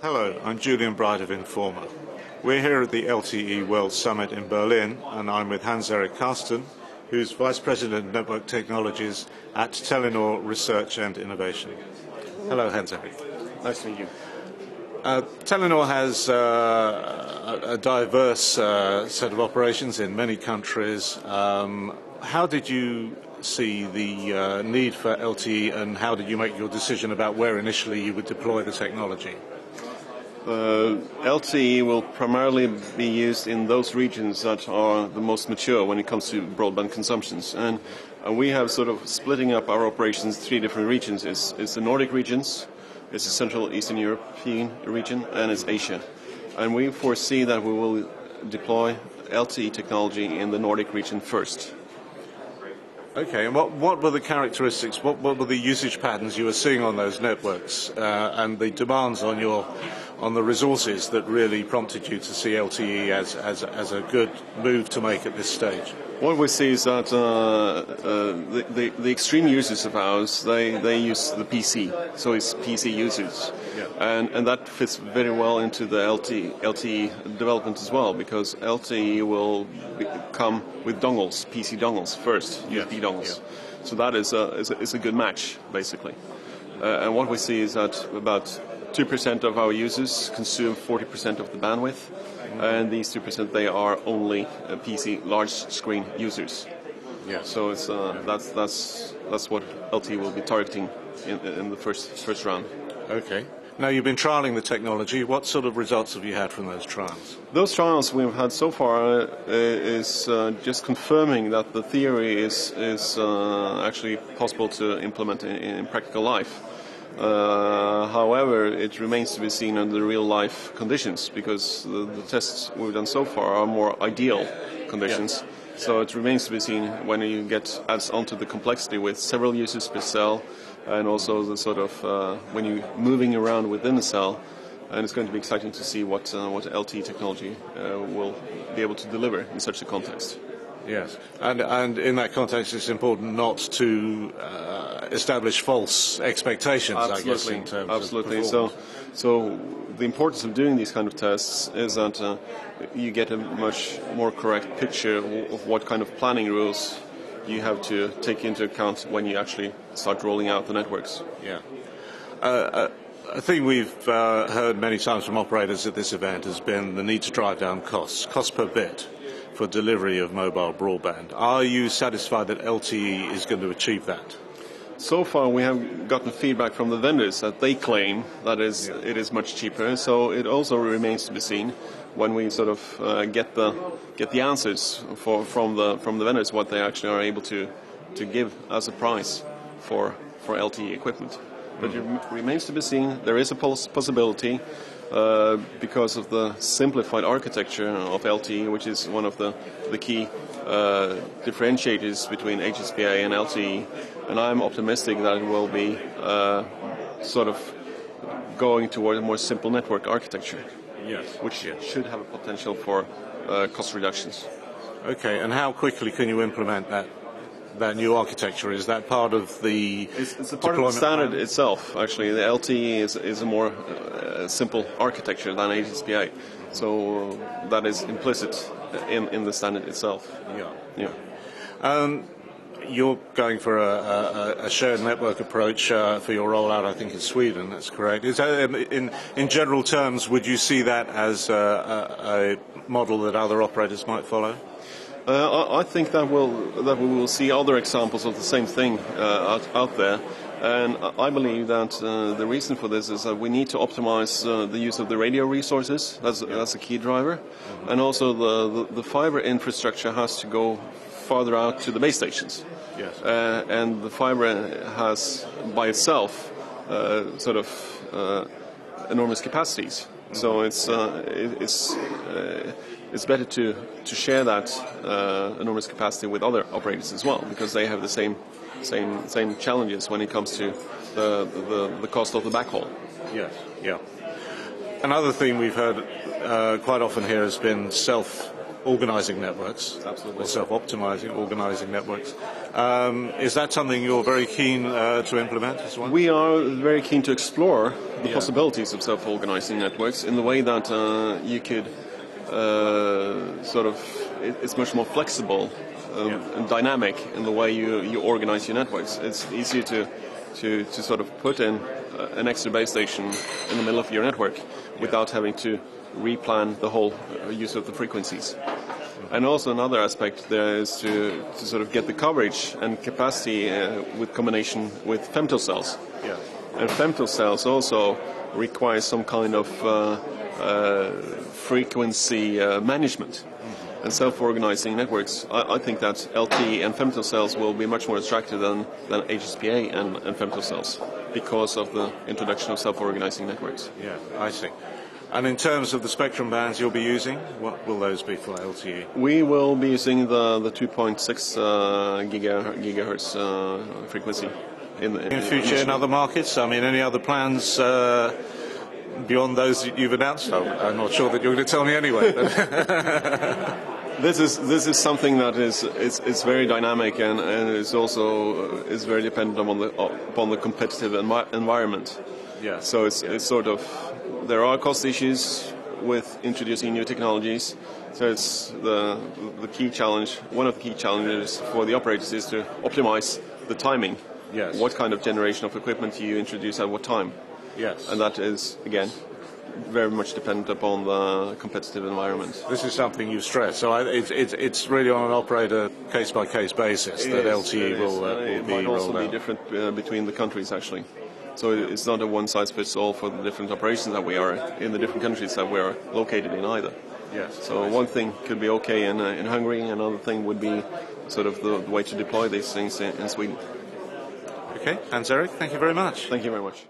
Hello, I'm Julian Bright of Informa. We're here at the LTE World Summit in Berlin, and I'm with Erik Karsten, who's Vice President of Network Technologies at Telenor Research and Innovation. Hello, Erik. Nice to meet you. Telenor has a diverse set of operations in many countries. How did you see the need for LTE, and how did you make your decision about where initially you would deploy the technology? LTE will primarily be used in those regions that are the most mature when it comes to broadband consumptions. And we have sort of splitting up our operations in three different regions. It's the Nordic regions, it's the Central Eastern European region, and it's Asia. And we foresee that we will deploy LTE technology in the Nordic region first. Okay, and what were the characteristics, what were the usage patterns you were seeing on those networks and the demands on the resources that really prompted you to see LTE as a good move to make at this stage? What we see is that the extreme users of ours, they use the PC, so it's PC users. Yeah. And that fits very well into the LTE development as well, because LTE will come with dongles, PC dongles first, USB dongles. Yeah. So that is a good match, basically. And what we see is that about 2% of our users consume 40% of the bandwidth, and these 2% they are only PC large screen users. Yeah. So it's that's what LTE will be targeting in the first round. Okay. Now, you've been trialling the technology. What sort of results have you had from those trials? Those trials we've had so far is just confirming that the theory is actually possible to implement in practical life. However, it remains to be seen under real-life conditions, because the tests we've done so far are more ideal conditions. Yeah. So it remains to be seen when you adds onto the complexity with several users per cell, and also the sort of when you're moving around within the cell. And it's going to be exciting to see what LTE technology will be able to deliver in such a context. Yes, and in that context, it's important not to establish false expectations. Absolutely. I guess, in terms Absolutely. of So the importance of doing these kind of tests is that you get a much more correct picture of what kind of planning rules you have to take into account when you actually start rolling out the networks. Yeah. A thing we've heard many times from operators at this event has been the need to drive down cost per bit for delivery of mobile broadband. Are you satisfied that LTE is going to achieve that? So far we have gotten feedback from the vendors that they claim that it is much cheaper, so it also remains to be seen when we sort of get the answers from the vendors what they actually are able to give as a price for LTE equipment. But it remains to be seen. There is a possibility because of the simplified architecture of LTE, which is one of the key differentiators between HSPA and LTE. And I'm optimistic that it will be sort of going toward a more simple network architecture. Yes. Which should have a potential for cost reductions. Okay, and how quickly can you implement that new architecture? Is that part of the It's a part of the standard itself, actually. The LTE is a more simple architecture than HSPA. So that is implicit in the standard itself. Yeah. You're going for a shared network approach for your rollout, I think, in Sweden. That's correct. Is that, in general terms, would you see that as a model that other operators might follow? I think that we will see other examples of the same thing out there, and I believe that the reason for this is that we need to optimize the use of the radio resources. That's a key driver, and also the fiber infrastructure has to go farther out to the base stations. Yes. And the fiber has by itself sort of enormous capacities. So it's better to share that enormous capacity with other operators as well, because they have the same challenges when it comes to the cost of the backhaul. Yes. Yeah. Another theme we've heard quite often here has been organising networks, Absolutely. or self-optimizing organising networks. Is that something you're very keen to implement as well? We are very keen to explore the possibilities of self-organizing networks in the way that you could it's much more flexible and dynamic in the way you organize your networks. It's easier to sort of put in an extra base station in the middle of your network without having to replan the whole use of the frequencies. And also another aspect there is to sort of get the coverage and capacity with combination with femtocells. Yeah. And femtocells also require some kind of frequency management. And self-organizing networks, I think that LTE and femtocells will be much more attractive than HSPA and femtocells because of the introduction of self-organizing networks. Yeah, I see. And in terms of the spectrum bands you'll be using, what will those be for LTE? We will be using the 2.6 gigahertz frequency in future in other markets. I mean, any other plans beyond those that you've announced? I'm not sure that you're going to tell me anyway. This is something that is very dynamic and is also is very dependent upon the competitive environment. Yeah. So it's sort of, there are cost issues with introducing new technologies. So it's the key challenge. One of the key challenges for the operators is to optimize the timing. Yes. What kind of generation of equipment you introduce at what time. Yes. And that is, again, very much dependent upon the competitive environment. This is something you stress. So it's really on an operator case-by-case basis that LTE will be rolled out. It might also be different between the countries, actually. So it's not a one-size-fits-all for the different operations that we are in the different countries that we are located in either. Yes. So one thing could be okay in Hungary, another thing would be sort of the way to deploy these things in Sweden. Okay, Hans-Erik, thank you very much. Thank you very much.